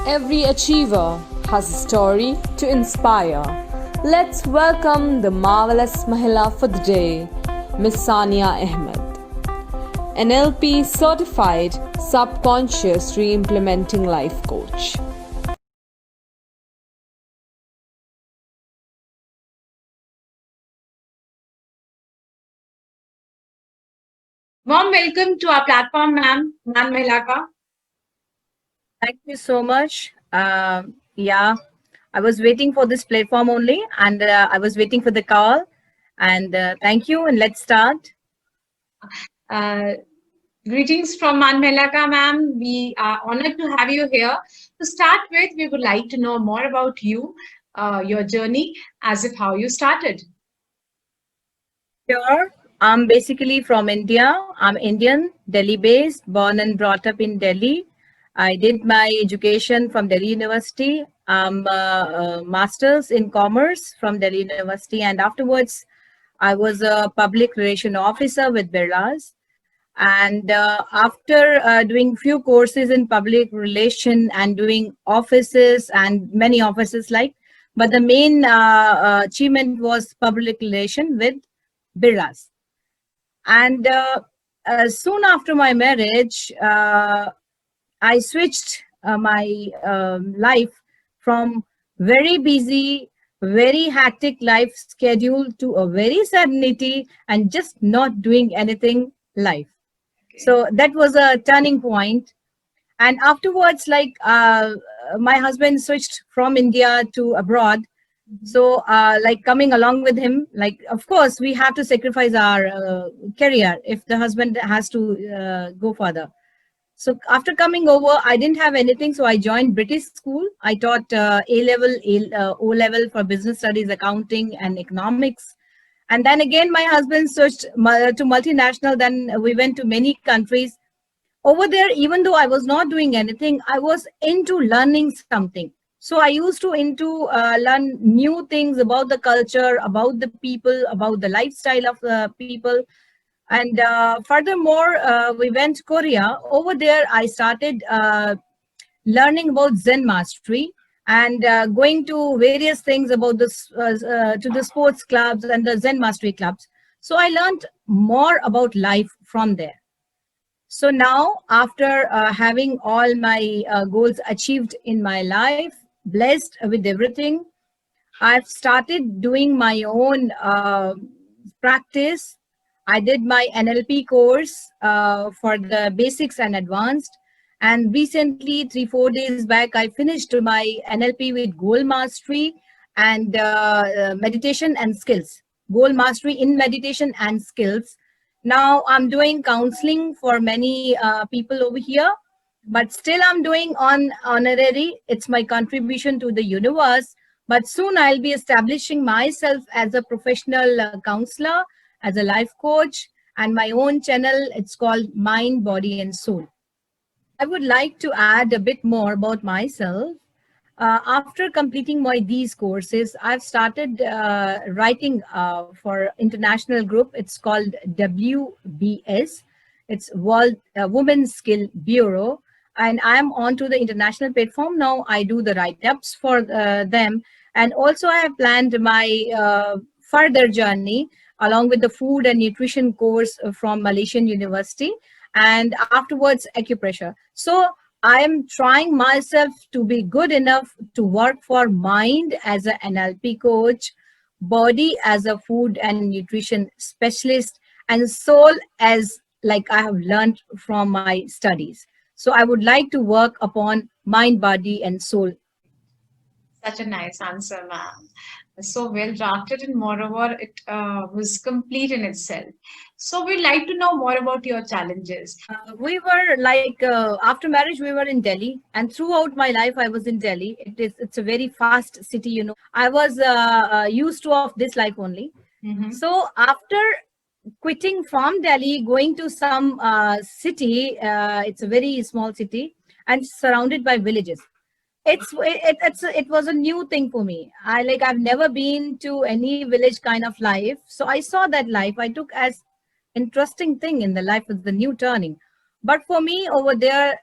Every achiever has a story to inspire. Let's welcome the marvelous Mahila for the day, Miss Sania Ahmed, NLP certified subconscious re-implementing life coach. Warm welcome to our platform, ma'am, Man Mahila. Thank you so much. Yeah, I was waiting for this platform only, and I was waiting for the call. And thank you, and let's start. Uh, Greetings from Man Mahila, ma'am. We are honored to have you here. To start with, we would like to know more about you, your journey, as if how you started. Sure. I'm basically from India. I'm Indian, Delhi-based, born and brought up in Delhi. I did my education from Delhi University. I'm a master's in commerce from Delhi University, and afterwards, I was a public relation officer with Birlas. And after doing few courses in public relation and doing offices and many offices but the main achievement was public relation with Birlas. And soon after my marriage, I switched my life from very busy, very hectic life schedule to a very serenity and just not doing anything life. So that was a turning point. And afterwards, my husband switched from India to abroad. So coming along with him, of course we have to sacrifice our career if the husband has to go further. So after coming over, I didn't have anything, so I joined British school. I taught A level, O level for business studies, accounting and economics. And then again my husband switched to multinational. Then we went to many countries. Over there, even though I was not doing anything, I was into learning something. So I used to into learn new things about the culture, about the people, about the lifestyle of the people. And furthermore, we went to Korea. Over there, I started learning about Zen mastery and going to various things about this to the sports clubs and the Zen mastery clubs. So I learned more about life from there. So now, after having all my goals achieved in my life, blessed with everything, I've started doing my own practice. I did my NLP course for the basics and advanced. And recently, 3-4 days back, I finished my NLP with goal mastery and meditation and skills. Goal mastery in meditation and skills. Now I'm doing counseling for many people over here, but still I'm doing on honorary. It's my contribution to the universe. But soon I'll be establishing myself as a professional counselor, as a life coach, and my own channel. It's called Mind, Body, and Soul. I would like to add a bit more about myself. After completing these courses, I've started writing for international group. It's called WBS. It's World Women's Skill Bureau. And I'm onto the international platform now. I do the write-ups for them. And also I have planned my further journey along with the food and nutrition course from Malaysian University. And afterwards, acupressure. So I am trying myself to be good enough to work for mind as an NLP coach, body as a food and nutrition specialist, and soul as like I have learned from my studies. So I would like to work upon mind, body, and soul. Such a nice answer, ma'am. So well drafted, and moreover, it was complete in itself. So we'd like to know more about your challenges. We were after marriage we were in Delhi, and throughout my life I was in Delhi. It's a very fast city, I was used to of this life only. So after quitting from Delhi, going to some city, it's a very small city and surrounded by villages. It was a new thing for me. I've never been to any village kind of life, so I saw that life. I took as interesting thing in the life of the new turning. But for me over there,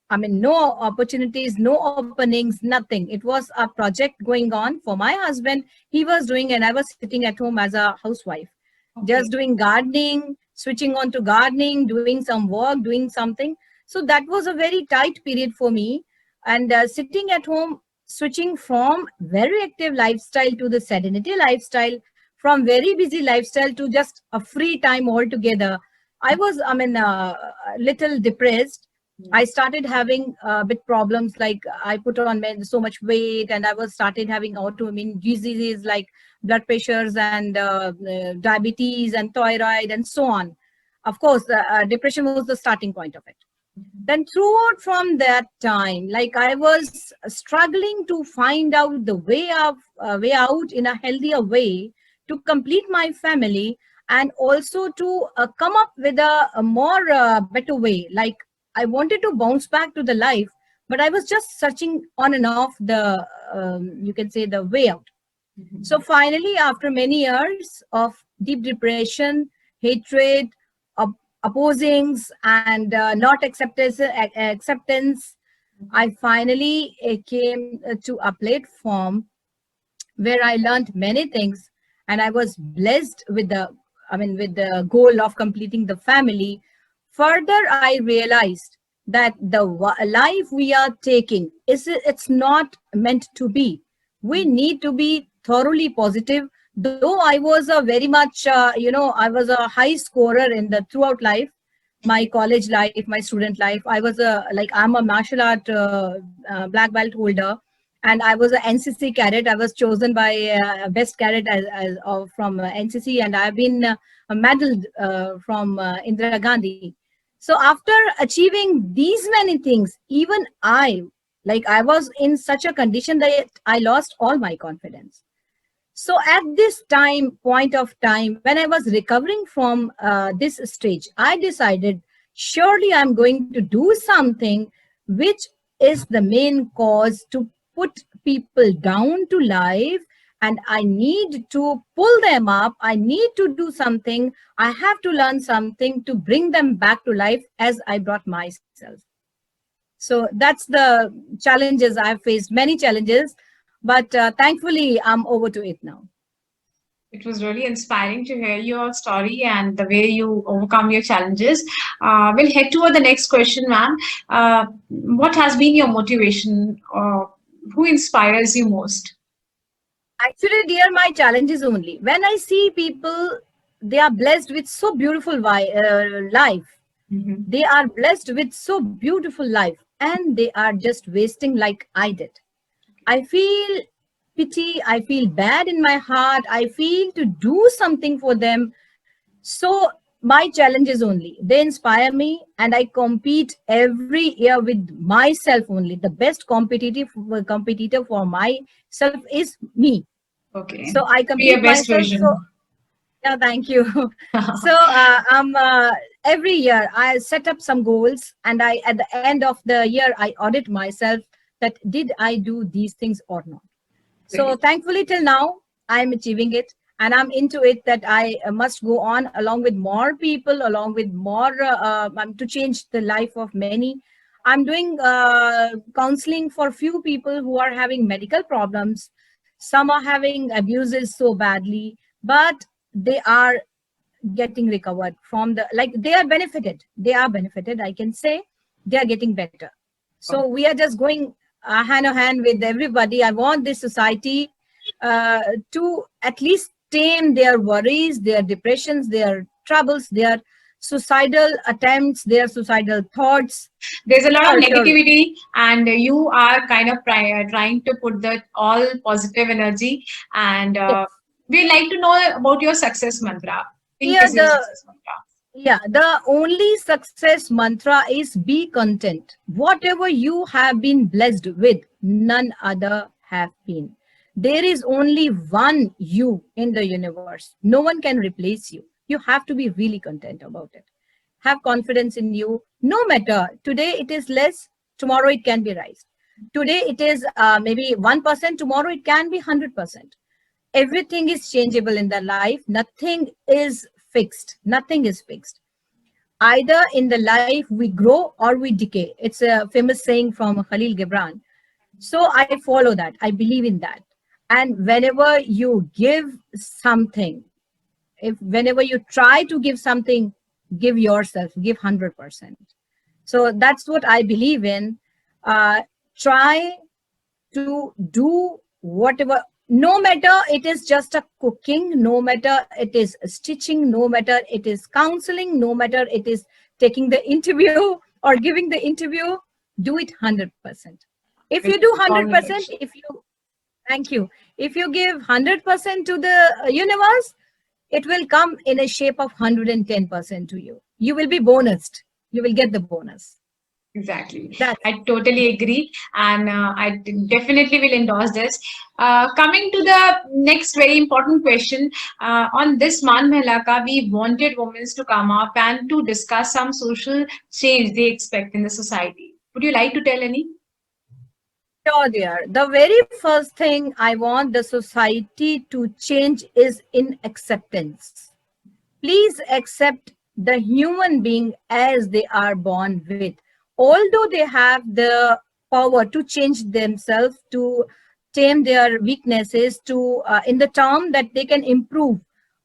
I mean, no opportunities, no openings, nothing. It was a project going on for my husband. He was doing, and I was sitting at home as a housewife, Okay. just doing gardening, switching on to gardening, doing some work, doing something. So that was a very tight period for me. And sitting at home, switching from very active lifestyle to the sedentary lifestyle, from very busy lifestyle to just a free time altogether. I was, I mean, a little depressed. I started having bit problems, like I put on so much weight, and I was started having autoimmune diseases like blood pressures and diabetes and thyroid and so on. Of course, depression was the starting point of it. Then throughout from that time, like I was struggling to find out the way out in a healthier way to complete my family, and also to come up with a more better way. Like I wanted to bounce back to the life, but I was just searching on and off the you can say the way out. So finally, after many years of deep depression, hatred, opposings, and not acceptance, I finally came to a platform where I learned many things, and I was blessed with with the goal of completing the family. Further, I realized that the life we are taking it's not meant to be. We need to be thoroughly positive. Though I was a very much, I was a high scorer in the throughout life, my college life, my student life. I was I'm a martial art black belt holder, and I was a NCC cadet. I was chosen by best cadet from NCC, and I've been medaled from Indira Gandhi. So after achieving these many things, even I was in such a condition that I lost all my confidence. So at this point of time, when I was recovering from this stage, I decided surely I'm going to do something which is the main cause to put people down to life, and I need to pull them up. I need to do something. I have to learn something to bring them back to life as I brought myself. So that's the challenges I've faced, many challenges, but thankfully I'm over to it now. It was really inspiring to hear your story and the way you overcome your challenges. We'll head toward the next question, ma'am. What has been your motivation? Who inspires you most? Actually, dear, my challenges only. When I see people, they are blessed with so beautiful life. Mhm. They are blessed with so beautiful life, and they are just wasting like I did. I feel pity. I feel bad in my heart. I feel to do something for them. So my challenges only. They inspire me, and I compete every year with myself only. The best competitor for myself is me. Okay. So I Be your compete best myself. So version. yeah, thank you. So I'm every year I set up some goals, and I at the end of the year I audit myself that did I do these things or not. So Great. thankfully till now I'm achieving it, and I'm into it that I must go on along with more people, along with more to change the life of many. I'm doing counseling for few people who are having medical problems. Some are having abuses so badly, but they are getting recovered from the, like they are benefited. They are benefited, I can say. They are getting better. So we are just going hand in hand with everybody. I want this society to at least tame their worries, their depressions, their troubles, their suicidal attempts, their suicidal thoughts. There's a lot of Surely. negativity, and you are kind of trying to put that all positive energy. And Yes. we like to know about your success mantra. Think Yeah, is your success mantra. the only success mantra is be content. Whatever you have been blessed with, none other have been. There is only one you in the universe. No one can replace you. You have to be really content about it. Have confidence in you. No matter today it is less, tomorrow it can be rise. Today it is maybe 1%, tomorrow it can be 100%. Everything is changeable in the life. Nothing is fixed. Nothing is fixed. either in the life we grow or we decay. It's a famous saying from Khalil Gibran. So I follow that. I believe in that. And whenever you give something, if whenever you try to give something, give yourself, give 100%. So that's what I believe in. Try to do whatever, no matter it is just a cooking, no matter it is stitching, no matter it is counseling, no matter it is taking the interview or giving the interview, do it 100%. If you do 100%, if you, thank you, if you give 100% to the universe, it will come in a shape of 110% to you. You will be bonused. You will get the bonus. Exactly. That's I totally agree. And definitely will endorse this. Coming to the next very important question, on this Man Mehla Ka, we wanted women to come up and to discuss some social change they expect in the society. Would you like to tell any? sure, dear. The very first thing I want the society to change is in acceptance. Please accept the human being as they are born with. Although they have the power to change themselves, to tame their weaknesses, to in the term that they can improve.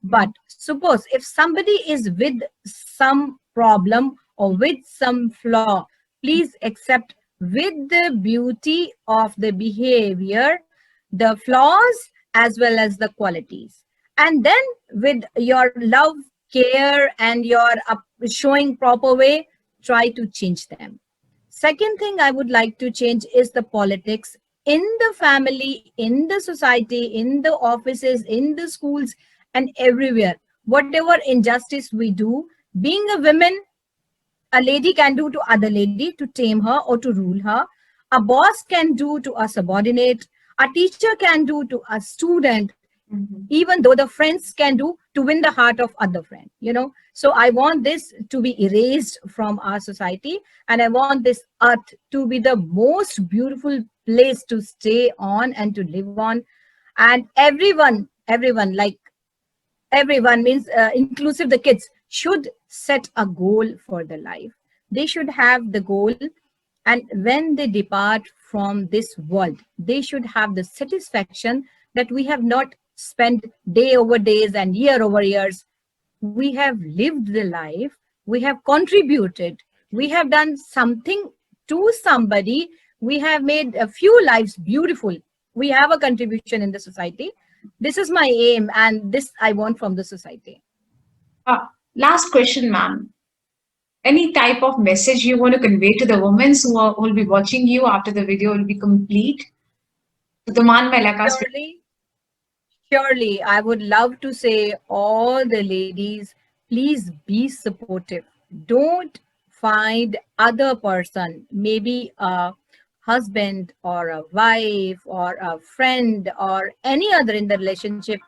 But suppose if somebody is with some problem or with some flaw, please accept with the beauty of the behavior, the flaws as well as the qualities. And then with your love, care, and your showing proper way, try to change them. Second thing I would like to change is the politics in the family, in the society, in the offices, in the schools, and everywhere. Whatever injustice we do, being a woman, a lady can do to other lady to tame her or to rule her. A boss can do to a subordinate. A teacher can do to a student, even though the friends can do to win the heart of other friend, you know. So I want this to be erased from our society, and I want this earth to be the most beautiful place to stay on and to live on. And everyone, like everyone means inclusive the kids, should set a goal for the life. They should have the goal, and when they depart from this world, they should have the satisfaction that we have not spent day over days and year over years. We have lived the life, we have contributed, we have done something to somebody, we have made a few lives beautiful, we have a contribution in the society. This is my aim, and this I want from the society. Last question, ma'am. Any type of message you want to convey to the women who will be watching you after the video will be complete? To the Man Mehla Ka Surely, I would love to say all the ladies, please be supportive. Don't find other person, maybe a husband or a wife or a friend or any other in the relationship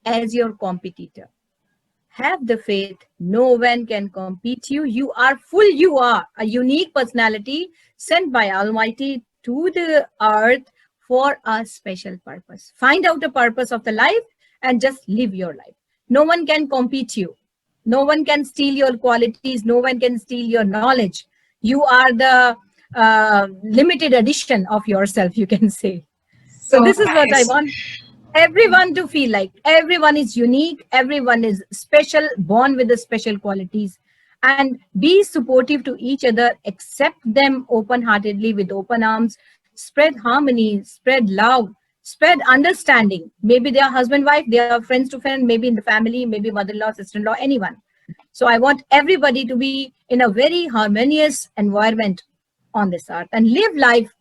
as your competitor. Have the faith. No one can compete you. You are full. You are a unique personality sent by Almighty to the earth for a special purpose. Find out the purpose of the life and just live your life. No one can compete you. No one can steal your qualities. No one can steal your knowledge. You are the limited edition of yourself, you can say. So this is what I want everyone to feel like. Everyone is unique. Everyone is special, born with the special qualities. And be supportive to each other. Accept them open-heartedly with open arms. Spread harmony, spread love, spread understanding. Maybe they are husband, wife, they are friends to friend, maybe in the family, maybe mother-in-law, sister-in-law, anyone. So I want everybody to be in a very harmonious environment on this earth and live life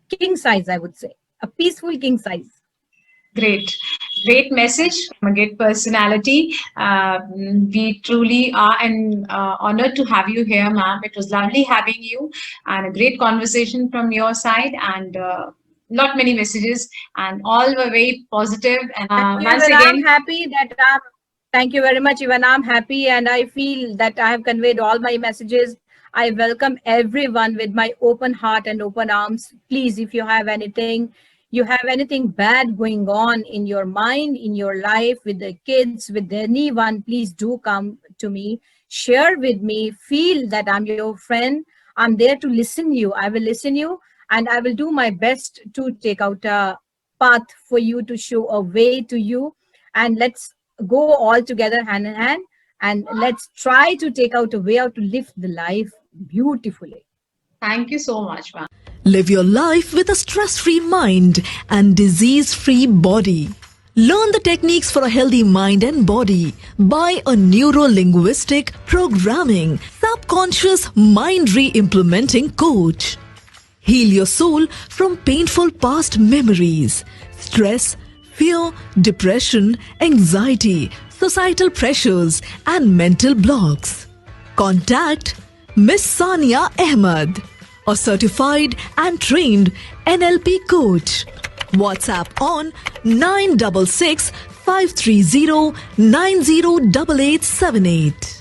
king size, I would say, a peaceful king size. Great message from a great personality. We truly are honored to have you here, ma'am. It was lovely having you and a great conversation from your side, and not many messages, and all were very positive. And once again, I'm happy that thank you very much. Even I'm happy, and I feel that I have conveyed all my messages. I welcome everyone with my open heart and open arms. Please, if you have anything bad going on in your mind, in your life, with the kids, with anyone, please do come to me. share with me, feel that I'm your friend. I'm there to listen you. I will listen you, and I will do my best to take out a path for you, to show a way to you. And let's go all together hand in hand, and let's try to take out a way out to live the life beautifully. Thank you so much, ma'am. Live your life with a stress-free mind and disease-free body. Learn the techniques for a healthy mind and body by a neuro-linguistic programming subconscious mind re-implementing coach. Heal your soul from painful past memories, stress, fear, depression, anxiety, societal pressures, and mental blocks. Contact Miss Sania Ahmed, a certified and trained NLP coach. WhatsApp on 966 530 908878.